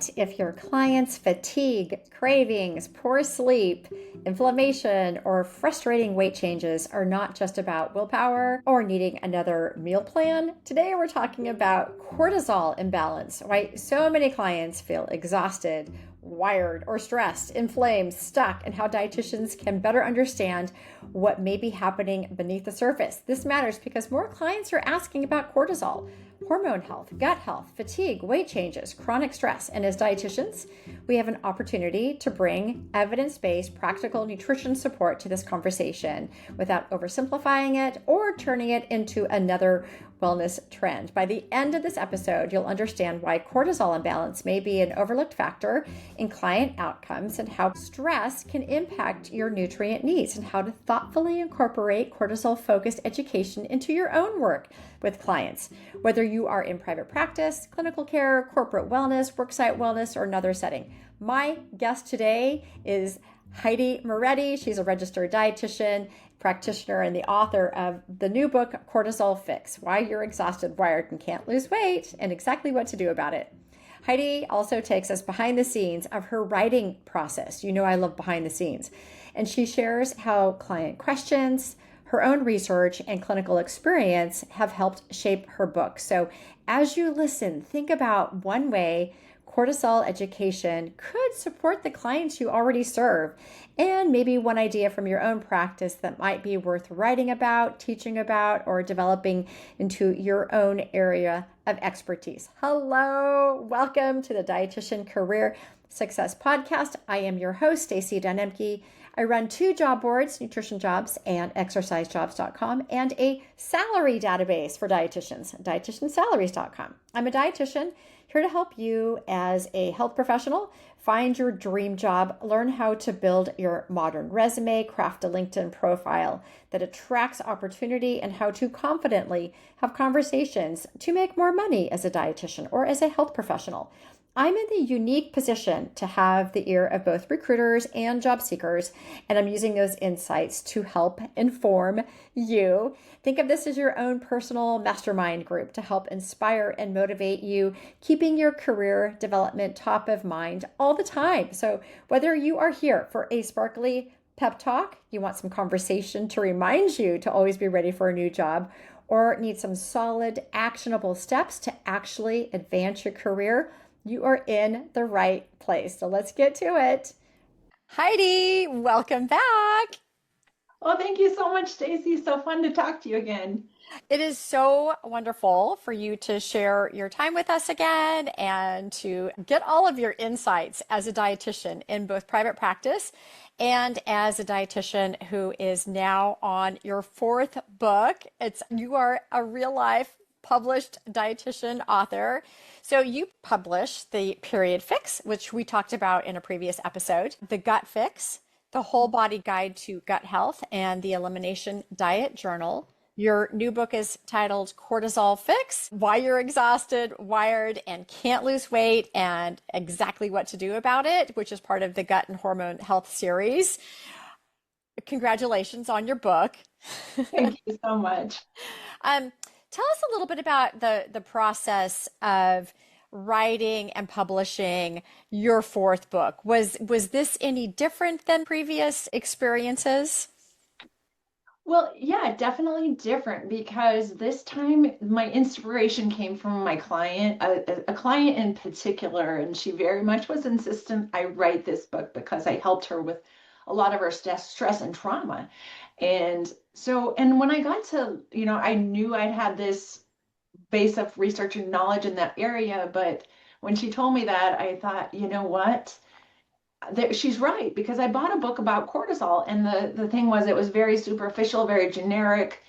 What if your clients' fatigue, cravings, poor sleep, inflammation, or frustrating weight changes are not just about willpower or needing another meal plan? Today we're talking about cortisol imbalance, why so many clients feel exhausted, wired, or stressed, inflamed, stuck, and how dietitians can better understand what may be happening beneath the surface. This matters because more clients are asking about cortisol, hormone health, gut health, fatigue, weight changes, chronic stress. And as dietitians, we have an opportunity to bring evidence-based, practical nutrition support to this conversation without oversimplifying it or turning it into another wellness trend. By the end of this episode, you'll understand why cortisol imbalance may be an overlooked factor in client outcomes and how stress can impact your nutrient needs and how to thoughtfully incorporate cortisol-focused education into your own work with clients, whether you are in private practice, clinical care, corporate wellness, worksite wellness, or another setting. My guest today is Heidi Moretti. She's a registered dietitian, practitioner, and the author of the new book, Cortisol Fix, Why You're Exhausted, Wired, and Can't Lose Weight, and exactly what to do about it. Heidi also takes us behind the scenes of her writing process. You know I love behind the scenes. And she shares how client questions, her own research, and clinical experience have helped shape her book. So as you listen, think about one way cortisol education could support the clients you already serve, and maybe one idea from your own practice that might be worth writing about, teaching about, or developing into your own area of expertise. Hello, welcome to the Dietitian Career Success Podcast. I am your host, Stacey Danemke. I run two job boards, NutritionJobs and exercisejobs.com, and a salary database for dietitians, dietitiansalaries.com. I'm a dietitian here to help you as a health professional find your dream job, learn how to build your modern resume, craft a LinkedIn profile that attracts opportunity, and how to confidently have conversations to make more money as a dietitian or as a health professional. I'm in the unique position to have the ear of both recruiters and job seekers, and I'm using those insights to help inform you. Think of this as your own personal mastermind group to help inspire and motivate you, keeping your career development top of mind all the time. So whether you are here for a sparkly pep talk, you want some conversation to remind you to always be ready for a new job, or need some solid, actionable steps to actually advance your career, you are in the right place. So let's get to it. Heidi, welcome back. Well, thank you so much, Stacey. So fun to talk to you again. It is so wonderful for you to share your time with us again and to get all of your insights as a dietitian in both private practice and as a dietitian who is now on your fourth book. You are a real life published dietitian author. So you published the Period Fix, which we talked about in a previous episode, the Gut Fix, the Whole Body Guide to Gut Health, and the Elimination Diet Journal. Your new book is titled Cortisol Fix, Why You're Exhausted, Wired, and Can't Lose Weight, and exactly what to do about it, which is part of the Gut and Hormone Health series. Congratulations on your book. Thank you so much. Tell us a little bit about the process of writing and publishing your fourth book. Was this any different than previous experiences? Well, yeah, definitely different because this time my inspiration came from my client, a client in particular, and she very much was insistent I write this book because I helped her with a lot of her stress and trauma. And when I got to, I knew I'd had this base of research and knowledge in that area, but when she told me that, I thought, you know what? She's right, because I bought a book about cortisol, and the thing was, it was very superficial, very generic,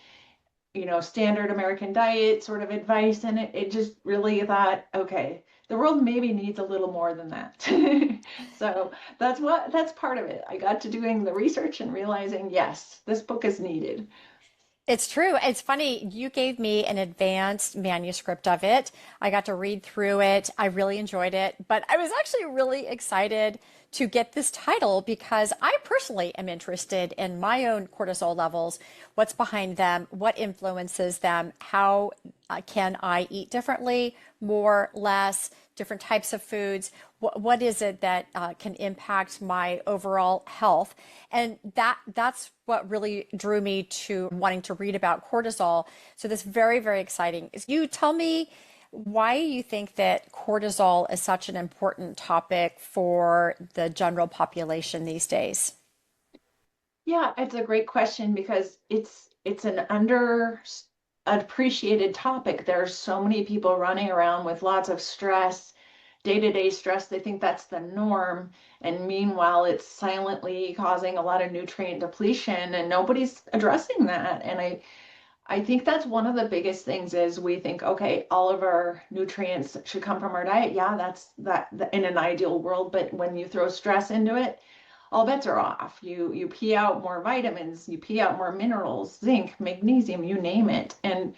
standard American diet sort of advice, and it just really thought, okay, the world maybe needs a little more than that. So that's part of it. I got to doing the research and realizing, yes, this book is needed. It's true. It's funny. You gave me an advanced manuscript of it. I got to read through it. I really enjoyed it, but I was actually really excited to get this title because I personally am interested in my own cortisol levels, what's behind them, what influences them, how can I eat differently, more, less, different types of foods. What is it that can impact my overall health? And that's what really drew me to wanting to read about cortisol. So this very, very exciting. You tell me why you think that cortisol is such an important topic for the general population these days. Yeah, it's a great question because it's an appreciated topic. There's so many people running around with lots of stress, day-to-day stress. They think that's the norm. And meanwhile, it's silently causing a lot of nutrient depletion and nobody's addressing that. And I think that's one of the biggest things is we think, okay, all of our nutrients should come from our diet. Yeah, that's in an ideal world, but when you throw stress into it, all bets are off. You pee out more vitamins, you pee out more minerals, zinc, magnesium, you name it. And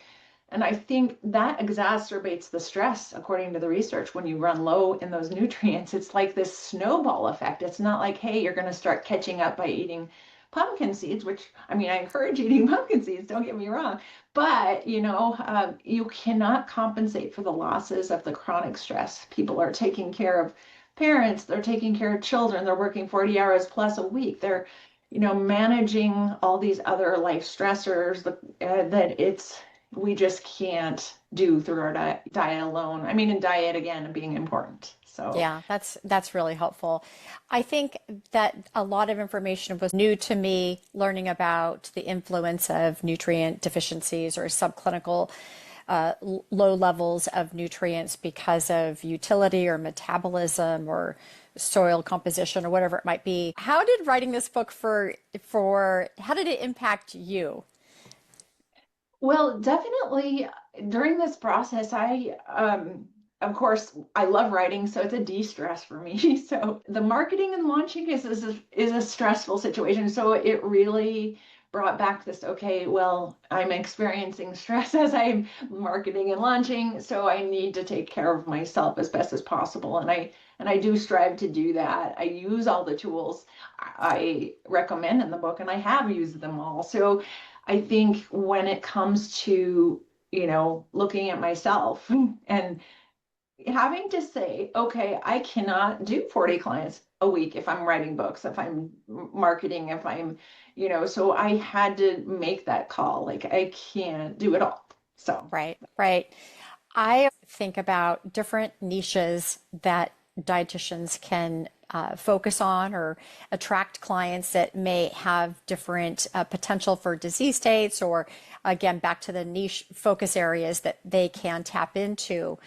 I think that exacerbates the stress, according to the research. When you run low in those nutrients, it's like this snowball effect. It's not like, hey, you're going to start catching up by eating pumpkin seeds, which, I mean, I encourage eating pumpkin seeds, don't get me wrong. But, you cannot compensate for the losses of the chronic stress. People are taking care of parents, they're taking care of children, they're working 40 hours plus a week. They're, managing all these other life stressors that we just can't do through our diet alone. I mean, and diet again being important. So Yeah, that's really helpful. I think that a lot of information was new to me learning about the influence of nutrient deficiencies or subclinical low levels of nutrients because of utility or metabolism or soil composition or whatever it might be. How did writing this book for how did it impact you? well, definitely during this process, of course, I love writing, so it's a de-stress for me. So the marketing and launching is a stressful situation. So it really brought back this, okay, well, I'm experiencing stress as I'm marketing and launching, so I need to take care of myself as best as possible. And I do strive to do that. I use all the tools I recommend in the book, and I have used them all. So I think when it comes to, looking at myself and having to say, okay, I cannot do 40 clients a week if I'm writing books, if I'm marketing, if I'm, so I had to make that call. Like I can't do it all. So, Right, right. I think about different niches that dietitians can focus on or attract clients that may have different potential for disease states, or again, back to the niche focus areas that they can tap into.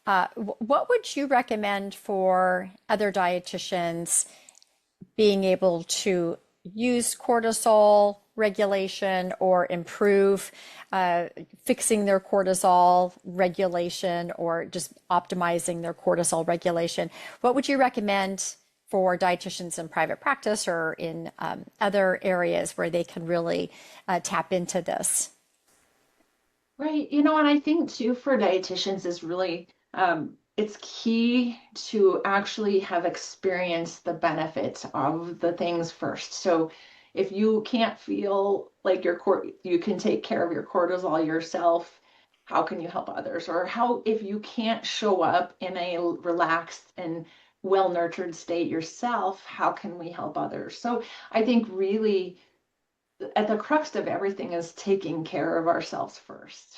What would you recommend for other dietitians being able to use cortisol regulation or improve fixing their cortisol regulation or just optimizing their cortisol regulation? What would you recommend for dietitians in private practice or in other areas where they can really tap into this? right. And I think too for dietitians is really, it's key to actually have experienced the benefits of the things first. So if you can't feel like you can take care of your cortisol yourself, how can you help others? Or how, if you can't show up in a relaxed and well-nurtured state yourself, how can we help others? So I think really at the crux of everything is taking care of ourselves first,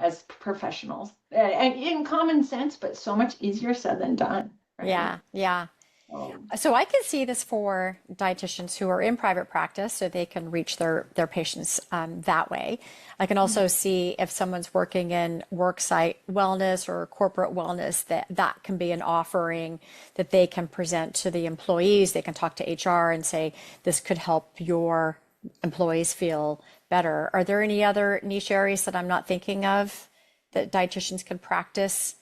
as professionals. And in common sense, but so much easier said than done, right? Yeah, yeah. So, So I can see this for dietitians who are in private practice so they can reach their patients that way. I can also see if someone's working in worksite wellness or corporate wellness, that can be an offering that they can present to the employees. They can talk to HR and say, this could help your employees feel better. Are there any other niche areas that I'm not thinking of that dietitians can practice?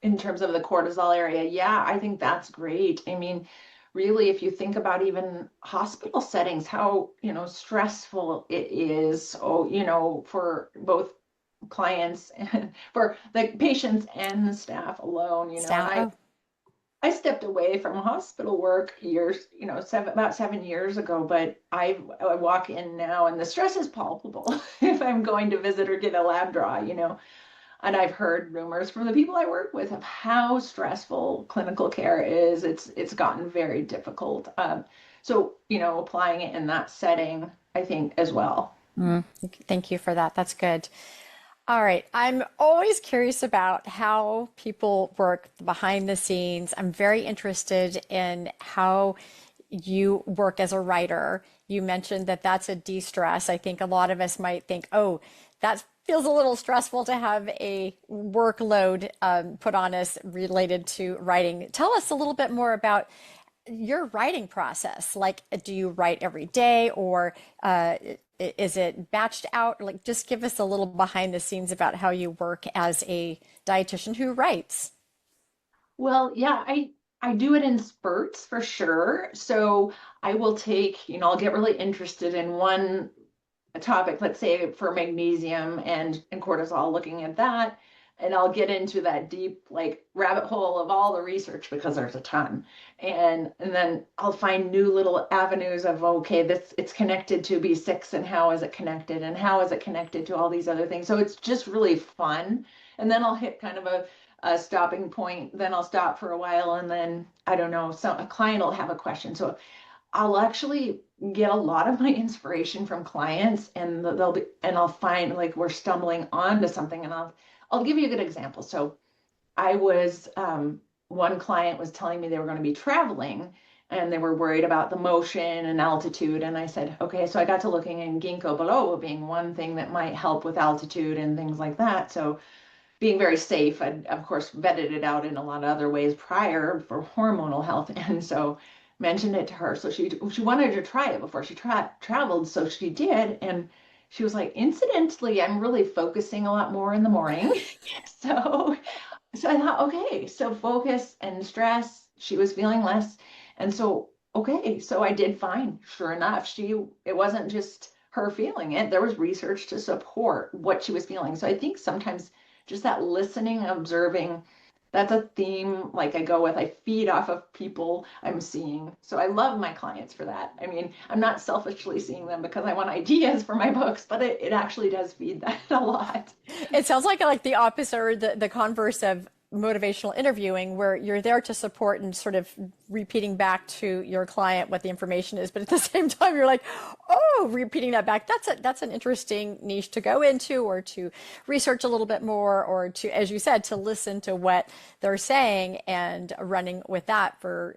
in terms of the cortisol area, yeah, I think that's great. I mean, really, if you think about even hospital settings, how, stressful it is, for both clients and for the patients and the staff alone, and Staff? Oh, I stepped away from hospital work years, about 7 years ago, but I walk in now and the stress is palpable if I'm going to visit or get a lab draw. And I've heard rumors from the people I work with of how stressful clinical care is. It's gotten very difficult. So, applying it in that setting, I think as well. Mm, thank you for that. That's good. All right. I'm always curious about how people work behind the scenes. I'm very interested in how you work as a writer. You mentioned that that's a de-stress. I think a lot of us might think, oh, that feels a little stressful to have a workload put on us related to writing. Tell us a little bit more about your writing process. Like, do you write every day, or is it batched out? Like, just give us a little behind the scenes about how you work as a dietitian who writes. Well, yeah, I do it in spurts for sure. So I will take, I'll get really interested in one topic, let's say for magnesium and cortisol, looking at that, and I'll get into that deep like rabbit hole of all the research because there's a ton. And then I'll find new little avenues of okay, this it's connected to B6 and how is it connected and how is it connected to all these other things. So it's just really fun. And then I'll hit kind of a stopping point, then I'll stop for a while, and then I don't know, so a client will have a question. So I'll actually get a lot of my inspiration from clients, and I'll find like we're stumbling onto something, and I'll give you a good example. So I was one client was telling me they were going to be traveling and they were worried about the motion and altitude, and I said, okay, so I got to looking in ginkgo biloba being one thing that might help with altitude and things like that. So being very safe, I of course vetted it out in a lot of other ways prior for hormonal health, and so mentioned it to her. So she wanted to try it before she traveled, so she did, and she was like, incidentally, I'm really focusing a lot more in the morning. so so I thought, okay, so focus and stress, she was feeling less, and so okay, so I did fine. Sure enough, it wasn't just her feeling it. There was research to support what she was feeling. So I think sometimes just that listening, observing, that's a theme like I go with. I feed off of people I'm seeing. So I love my clients for that. I mean, I'm not selfishly seeing them because I want ideas for my books, but it actually does feed that a lot. It sounds like the opposite or the converse of motivational interviewing, where you're there to support and sort of repeating back to your client what the information is, but at the same time you're like, oh, repeating that back. That's an interesting niche to go into, or to research a little bit more, or to, as you said, to listen to what they're saying and running with that for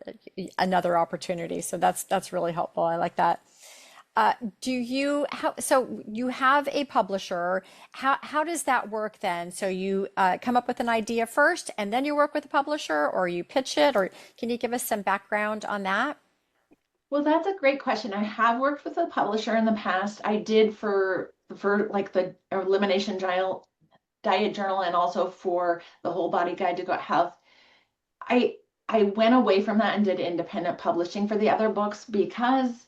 another opportunity. So that's really helpful. I like that. So you have a publisher. How does that work then? So you come up with an idea first and then you work with a publisher, or you pitch it, or can you give us some background on that? Well, that's a great question. I have worked with a publisher in the past. I did for like the Elimination Diet Journal, and also for the Whole Body Guide to Gut Health. I went away from that and did independent publishing for the other books because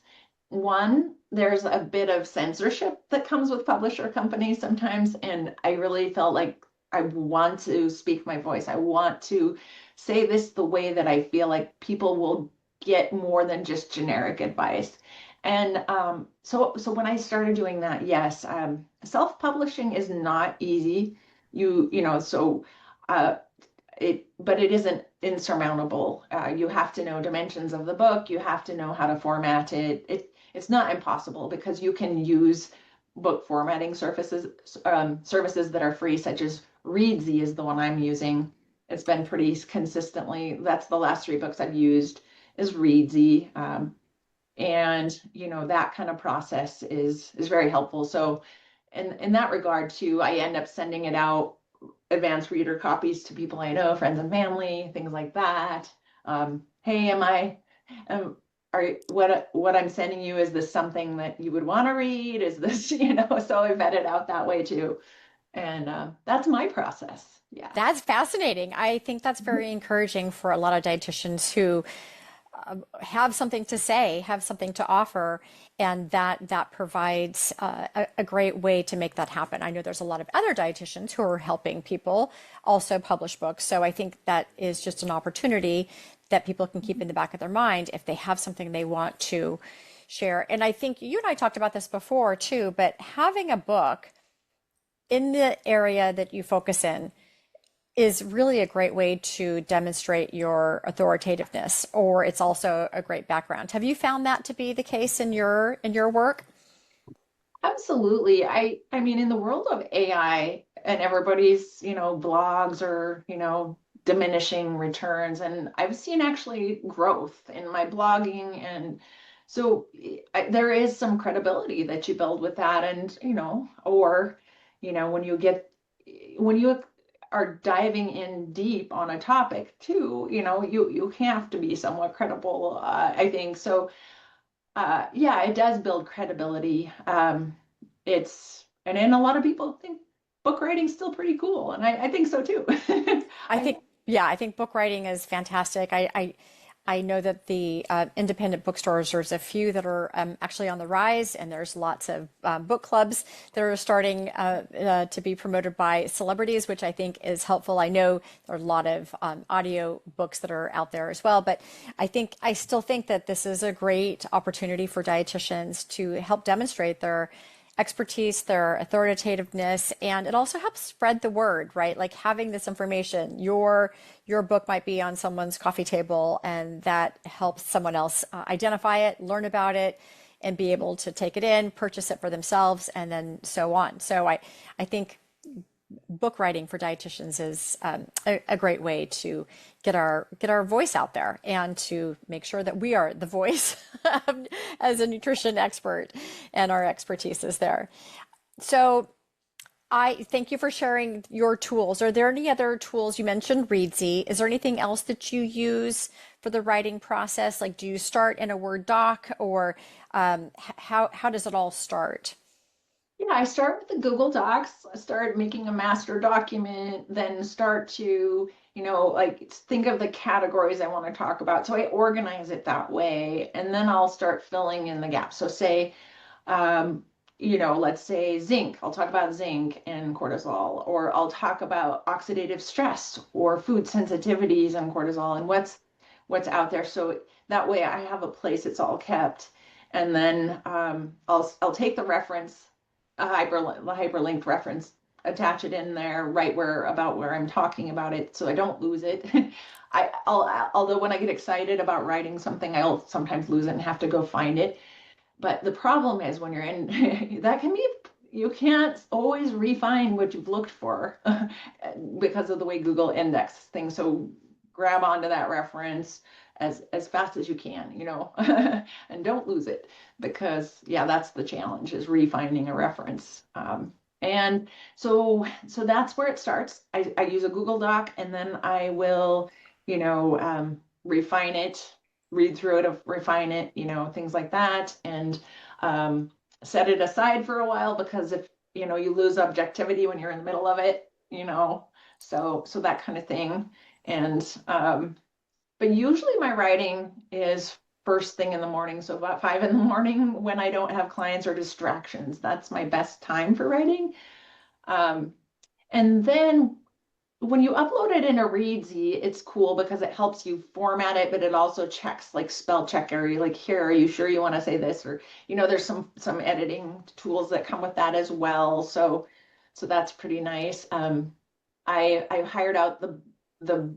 one, there's a bit of censorship that comes with publisher companies sometimes, and I really felt like I want to speak my voice. I want to say this the way that I feel like people will get more than just generic advice. And so when I started doing that, yes, self-publishing is not easy. So uh, but it isn't insurmountable. You have to know dimensions of the book. You have to know how to format it. It's not impossible because you can use book formatting services that are free, such as Readsy is the one I'm using. It's been pretty consistently. That's the last three books I've used is Readsy, and that kind of process is very helpful. So in that regard too, I end up sending it out advanced reader copies to people I know, friends and family, things like that. Hey, um, what I'm sending you, is this something that you would want to read? Is this, so I vet it out that way too. And that's my process. Yeah. That's fascinating. I think that's very encouraging for a lot of dietitians who have something to say, have something to offer, and that provides a great way to make that happen. I know there's a lot of other dietitians who are helping people also publish books. So I think that is just an opportunity that people can keep in the back of their mind if they have something they want to share. And I think you and I talked about this before too, but having a book in the area that you focus in is really a great way to demonstrate your authoritativeness, or it's also a great background. Have you found that to be the case in your work? Absolutely. I mean, in the world of AI and everybody's, blogs or, diminishing returns, and I've seen actually growth in my blogging. And so there is some credibility that you build with that. And, or, when you are diving in deep on a topic too, you have to be somewhat credible, I think. So yeah, it does build credibility. And then a lot of people think book writing's still pretty cool, and I think so too. I I, think, yeah, I think book writing is fantastic. I know that the independent bookstores, there's a few that are actually on the rise, and there's lots of book clubs that are starting to be promoted by celebrities, which I think is helpful. I know there are a lot of audio books that are out there as well, but I still think that this is a great opportunity for dietitians to help demonstrate their expertise, their authoritativeness, and it also helps spread the word, right? Like having this information, your book might be on someone's coffee table, and that helps someone else identify it, learn about it, and be able to take it in, purchase it for themselves, and then so on. So I think book writing for dietitians is a great way to get our voice out there and to make sure that we are the voice as a nutrition expert and our expertise is there. So I thank you for sharing your tools. Are there any other tools? You mentioned Readsy. Is there anything else that you use for the writing process? Like, do you start in a Word doc, or how does it all start? yeah, I start with the Google Docs. I start making a master document, then start to, like think of the categories I want to talk about. So I organize it that way, and then I'll start filling in the gaps. So say um, let's say zinc. I'll talk about zinc and cortisol, or I'll talk about oxidative stress or food sensitivities and cortisol and what's out there. So that way I have a place it's all kept. And then I'll take the reference, the hyperlinked reference, attach it in there right where I'm talking about it, so I don't lose it. Although when I get excited about writing something, I'll sometimes lose it and have to go find it. But the problem is when you're in, that can be, you can't always refine what you've looked for because of the way Google indexes things. So grab onto that reference as fast as you can, and don't lose it, because yeah, that's the challenge, is refining a reference. And so that's where it starts. I use a Google Doc, and then I will, refine it, read through it, refine it, things like that, and um, set it aside for a while, because if you lose objectivity when you're in the middle of it, so that kind of thing. And but usually my writing is first thing in the morning, so about 5 in the morning, when I don't have clients or distractions. That's my best time for writing. Um, and then when you upload it in a Readsy, it's cool because it helps you format it, but it also checks, like spell check, are you like, here, are you sure you want to say this? Or, there's some editing tools that come with that as well. So that's pretty nice. I hired out the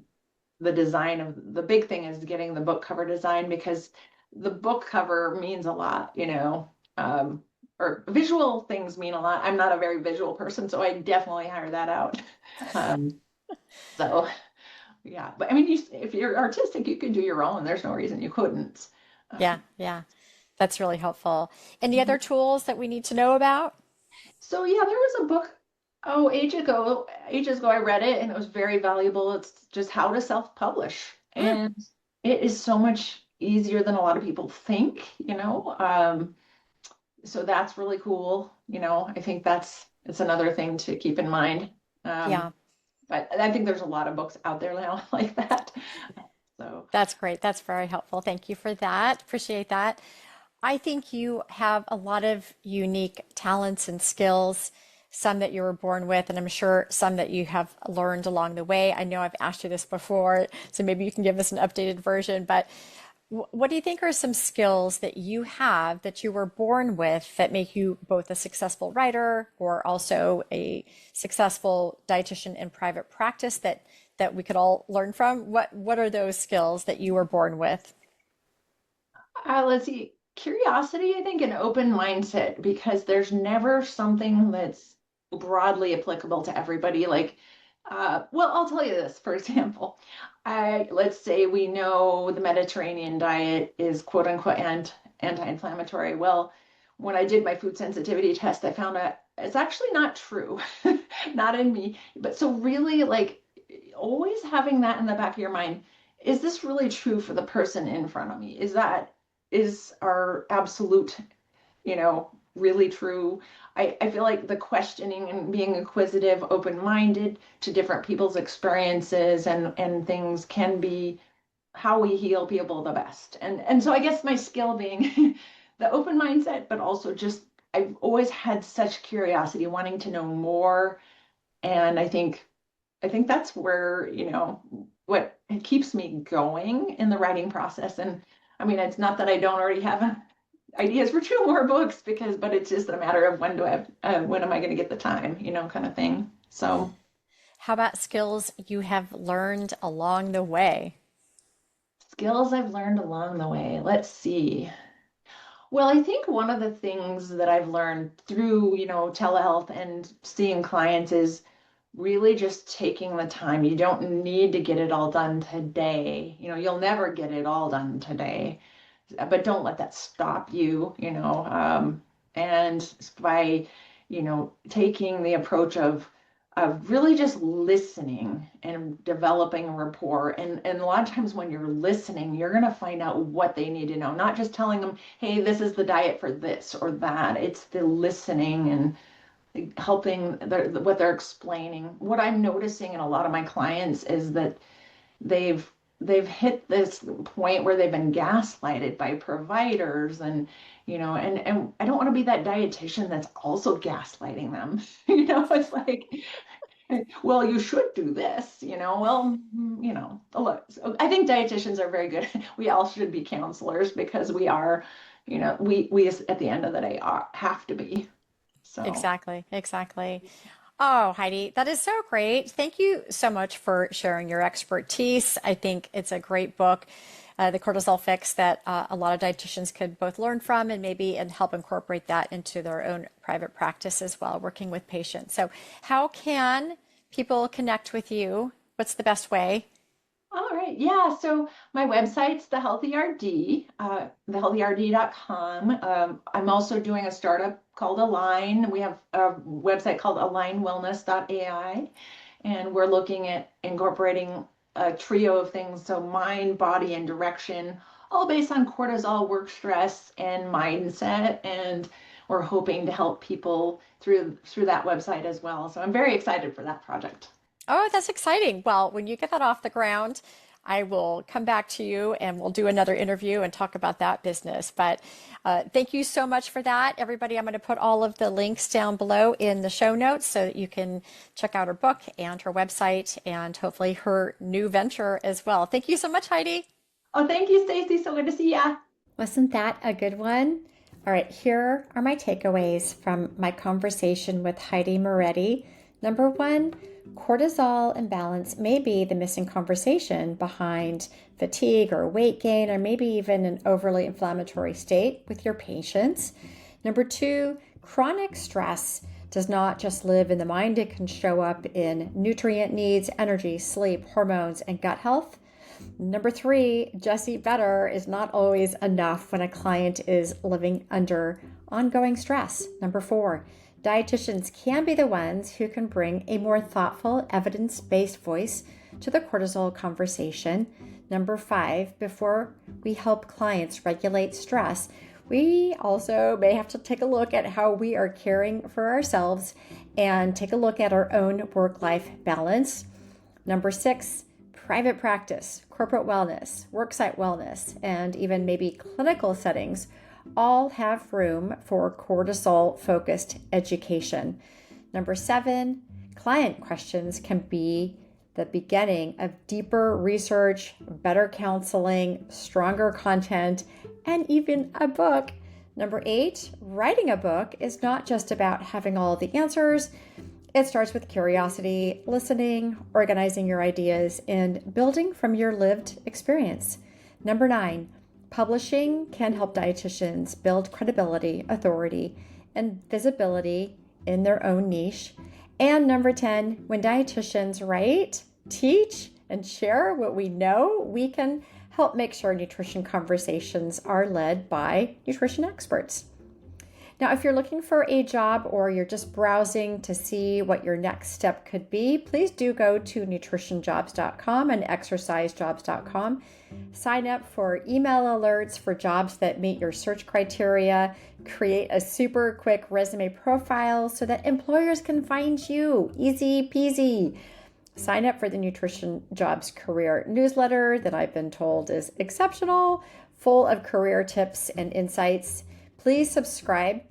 the design of, the big thing is getting the book cover design, because the book cover means a lot, or visual things mean a lot. I'm not a very visual person, so I definitely hire that out. Um, so yeah, but I mean, if you're artistic, you could do your own. There's no reason you couldn't. Yeah, yeah, that's really helpful. Any Mhm. other tools that we need to know about? So yeah, there was a book, oh, ages ago I read it, and it was very valuable. It's just how to self-publish. Mm, And it is so much easier than a lot of people think, so that's really cool. I think it's another thing to keep in mind. Um, yeah. but I think there's a lot of books out there now like that. So That's great. That's very helpful. Thank you for that. Appreciate that. I think you have a lot of unique talents and skills, some that you were born with, and I'm sure some that you have learned along the way. I know I've asked you this before, so maybe you can give us an updated version, but What do you think are some skills that you have that you were born with that make you both a successful writer or also a successful dietitian in private practice that we could all learn from? What are those skills that you were born with? Let's see. Curiosity, I think, an open mindset, because there's never something that's broadly applicable to everybody. Well, I'll tell you this, for example. Let's say we know the Mediterranean diet is quote unquote anti-inflammatory. Well, when I did my food sensitivity test, I found out it's actually not true, not in me. But so really, like, always having that in the back of your mind, is this really true for the person in front of me? Is our absolute, really true? I feel like the questioning and being inquisitive, open-minded to different people's experiences and things can be how we heal people the best. And so I guess my skill being the open mindset, but also just I've always had such curiosity, wanting to know more. And I think that's where, what keeps me going in the writing process. And I mean, it's not that I don't already have ideas for two more books, but it's just a matter of when am I going to get the time, kind of thing. So How about skills you have learned along the way? skills I've learned along the way. Let's see. Well, I think one of the things that I've learned through, telehealth and seeing clients is really just taking the time. You don't need to get it all done today. You'll never get it all done today, but don't let that stop you, and by, taking the approach of really just listening and developing a rapport. And a lot of times when you're listening, you're going to find out what they need to know, not just telling them, hey, this is the diet for this or that. It's the listening and helping what they're explaining. What I'm noticing in a lot of my clients is that they've hit this point where they've been gaslighted by providers, and I don't want to be that dietitian that's also gaslighting them. It's like, well, you should do this, well, look, so I think dietitians are very good. We all should be counselors because we are, we at the end of the day have to be. So Exactly, exactly. Oh, Heidi, that is so great. Thank you so much for sharing your expertise. I think it's a great book, The Cortisol Fix, that a lot of dietitians could both learn from and help incorporate that into their own private practice as well, working with patients. So, how can people connect with you? What's the best way? all right. Yeah. So my website's The Healthy RD, thehealthyrd.com. I'm also doing a startup called Align. We have a website called alignwellness.ai, and we're looking at incorporating a trio of things. So mind, body, and direction, all based on cortisol, work stress, and mindset. And we're hoping to help people through that website as well. So I'm very excited for that project. Oh, that's exciting. Well, when you get that off the ground, I will come back to you and we'll do another interview and talk about that business. But thank you so much for that. Everybody, I'm going to put all of the links down below in the show notes so that you can check out her book and her website and hopefully her new venture as well. Thank you so much, Heidi. Oh, thank you, Stacy. So good to see ya. Wasn't that a good one? All right, here are my takeaways from my conversation with Heidi Moretti. Number one, cortisol imbalance may be the missing conversation behind fatigue or weight gain, or maybe even an overly inflammatory state with your patients. Number two, chronic stress does not just live in the mind, it can show up in nutrient needs, energy, sleep, hormones, and gut health. Number three, just eat better is not always enough when a client is living under ongoing stress. Number four, dietitians can be the ones who can bring a more thoughtful, evidence-based voice to the cortisol conversation. Number five, before we help clients regulate stress, we also may have to take a look at how we are caring for ourselves and take a look at our own work-life balance. Number six, private practice, corporate wellness, worksite wellness, and even maybe clinical settings all have room for cortisol-focused education. Number seven, client questions can be the beginning of deeper research, better counseling, stronger content, and even a book. Number 8, writing a book is not just about having all the answers. It starts with curiosity, listening, organizing your ideas, and building from your lived experience. Number 9, publishing can help dietitians build credibility, authority, and visibility in their own niche. And number 10, when dietitians write, teach, and share what we know, we can help make sure nutrition conversations are led by nutrition experts. Now, if you're looking for a job or you're just browsing to see what your next step could be, please do go to NutritionJobs.com and ExerciseJobs.com. Sign up for email alerts for jobs that meet your search criteria. Create a super quick resume profile so that employers can find you. Easy peasy. Sign up for the Nutrition Jobs career newsletter that I've been told is exceptional, full of career tips and insights. Please subscribe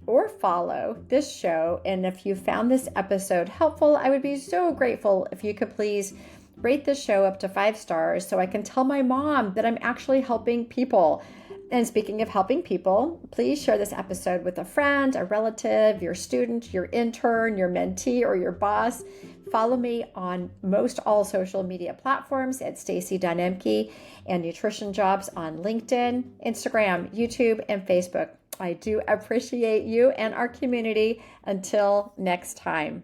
or follow this show. And if you found this episode helpful, I would be so grateful if you could please rate this show up to 5 stars so I can tell my mom that I'm actually helping people. And speaking of helping people, please share this episode with a friend, a relative, your student, your intern, your mentee, or your boss. Follow me on most all social media platforms at Stacy.Emke and Nutrition Jobs on LinkedIn, Instagram, YouTube, and Facebook. I do appreciate you and our community. Until next time.